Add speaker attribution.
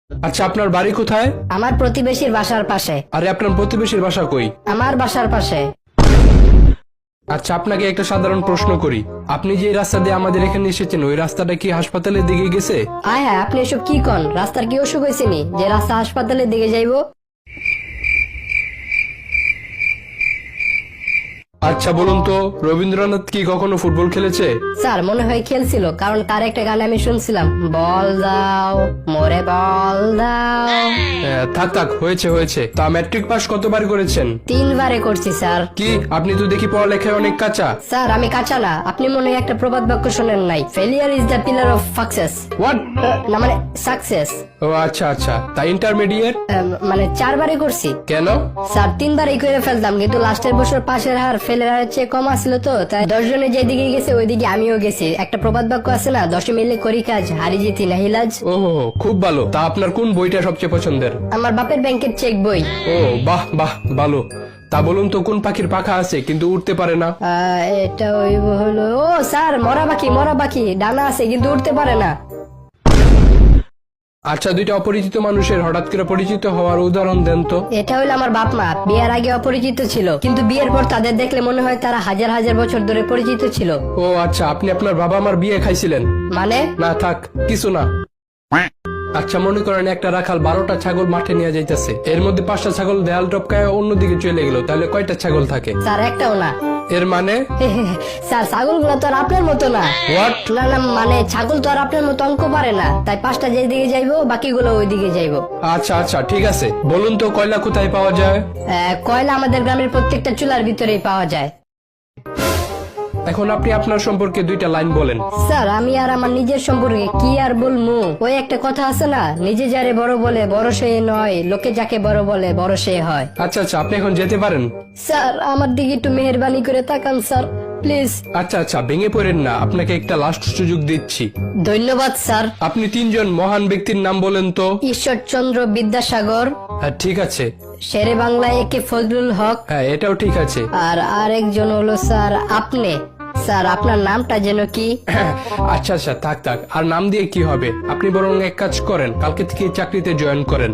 Speaker 1: আচ্ছা, আপনার বাড়ি কোথায়?
Speaker 2: আমার প্রতিবেশীর বাসার পাশে।
Speaker 1: আরে, আপনার প্রতিবেশীর বাসা কই?
Speaker 2: আমার বাসার পাশে।
Speaker 1: আচ্ছা, আপনাকে একটা সাধারণ প্রশ্ন করি। আপনি যে রাস্তা দিয়ে আমাদের এখানে এসেছেন, ওই রাস্তাটা কি হাসপাতালের দিকে গেছে?
Speaker 2: আয় হ্যাঁ, আপনি এসব কি কন? রাস্তার কি অসুখ হয়েছে নি যে রাস্তা হাসপাতালের দিকে যাইবো?
Speaker 1: আচ্ছা বলুন তো, রবীন্দ্রনাথ কি কখনো ফুটবল খেলেছে?
Speaker 2: স্যার মনে হয় খেলছিল, কারণ তার একটা গান আমি শুনছিলাম, বল দাও মোরে বল দাও।
Speaker 1: থাক থাক, হয়েছে হয়েছে। তা ম্যাট্রিক পাস কতবার করেছেন?
Speaker 2: 3 বারে করছি স্যার।
Speaker 1: কি, আপনি তো দেখি পড়ালেখায় অনেক কাঁচা।
Speaker 2: স্যার আমি কাঁচা না, আপনি মনে হয় একটা প্রবাদ বাক্য শোনেন নাই, failure is the pillar of success.
Speaker 1: What?
Speaker 2: না মানে সাকসেস।
Speaker 1: ও আচ্ছা আচ্ছা, তা ইন্টারমিডিয়েট?
Speaker 2: মানে 4 বারে করছি।
Speaker 1: কেন?
Speaker 2: স্যার 3 বারই করে ফেলতাম, কিন্তু লাস্টের বছর পাশের হার ফেলের হারের চেয়ে কম আসছিল, তো তাই 10 জনে যেদিকে গেছে ওইদিকে আমিও গেছি। একটা প্রবাদ বাক্য আছে না, 10 মিলে করি কাজ, হারি জিতি নাহিলাজ।
Speaker 1: ও খুব ভালো। তা আপনার কোন বইটা সবচেয়ে পছন্দের?
Speaker 2: আমার বাপের ব্যাংকের চেক বই।
Speaker 1: ও বাহ বাহ, ভালো। তা বলুন তো, কোন পাখির পাখা আছে কিন্তু উড়তে পারে না?
Speaker 2: এটা ওই হলো, ও স্যার মরা পাখি, ডানা আছে কিন্তু উঠতে পারে না।
Speaker 1: আচ্ছা, দুইটা অপরিচিত মানুষের হঠাৎ করে পরিচিত হওয়ার উদাহরণ দেন তো।
Speaker 2: এটা হইলো আমার বাপ মা, বিয়ের আগে অপরিচিত ছিল, কিন্তু বিয়ের পর তাদের দেখলে মনে হয় তারা হাজার হাজার বছর ধরে পরিচিত ছিল।
Speaker 1: ও আচ্ছা, আপনি আপনার বাবা মার বিয়ে খাইছিলেন?
Speaker 2: মানে?
Speaker 1: না থাক, কিছু না। আচ্ছা, মনে করেন একটা রাখাল 12টা ছাগল মাঠে নিয়ে যাইতেছে, এর মধ্যে 5টা ছাগল দেয়াল টপকায় অন্যদিকে চলে গেল, তাহলে কয়টা ছাগল থাকে?
Speaker 2: স্যার একটাও না।
Speaker 1: এর মানে?
Speaker 2: স্যার ছাগলগুলো তো আর আপনার মতো না।
Speaker 1: হোয়াট?
Speaker 2: না না, মানে ছাগল তো আর আপনার মতো অঙ্ক পারে না, তাই 5টা যেদিকে যাইবো বাকিগুলো ওইদিকে যাইবো।
Speaker 1: আচ্ছা আচ্ছা, ঠিক আছে। বলুন তো, কয়লা কোথায় পাওয়া যায়?
Speaker 2: কয়লা আমাদের গ্রামের প্রত্যেকটা চুলার ভিতরেই পাওয়া যায়।
Speaker 1: এখন আপনি আপনার সম্পর্কে 2টা লাইন বলেন।
Speaker 2: স্যার আমি আর আমার নিজের সম্পর্কে কি আর বলবো? ওই একটা কথা আছে না, নিজে যারে বড় বলে বড় সে নয়, লোকে যাকে বড় বলে বড় সে হয়।
Speaker 1: আচ্ছা আচ্ছা, আপনি এখন যেতে পারেন।
Speaker 2: স্যার আমার দিকে একটু মেহেরবানি করে তাকান স্যার, প্লিজ।
Speaker 1: আচ্ছা আচ্ছা, ভেঙে পড়েন না, আপনাকে একটা লাস্ট সুযোগ দিচ্ছি।
Speaker 2: ধন্যবাদ স্যার।
Speaker 1: আপনি 3 জন মহান ব্যক্তির নাম বলেন তো।
Speaker 2: ঈশ্বরচন্দ্র বিদ্যাসাগর,
Speaker 1: হ্যাঁ ঠিক আছে।
Speaker 2: শেরে বাংলা একে ফজলুল হক,
Speaker 1: হ্যাঁ এটাও ঠিক আছে।
Speaker 2: আর আরেকজন হলো স্যার আপনি। স্যার আপনার নামটা যেন কি?
Speaker 1: আচ্ছা আচ্ছা, থাক থাক, আর নাম দিয়ে কি হবে? আপনি বরং এক কাজ করেন, কালকে থেকে চাকরিতে জয়েন করেন।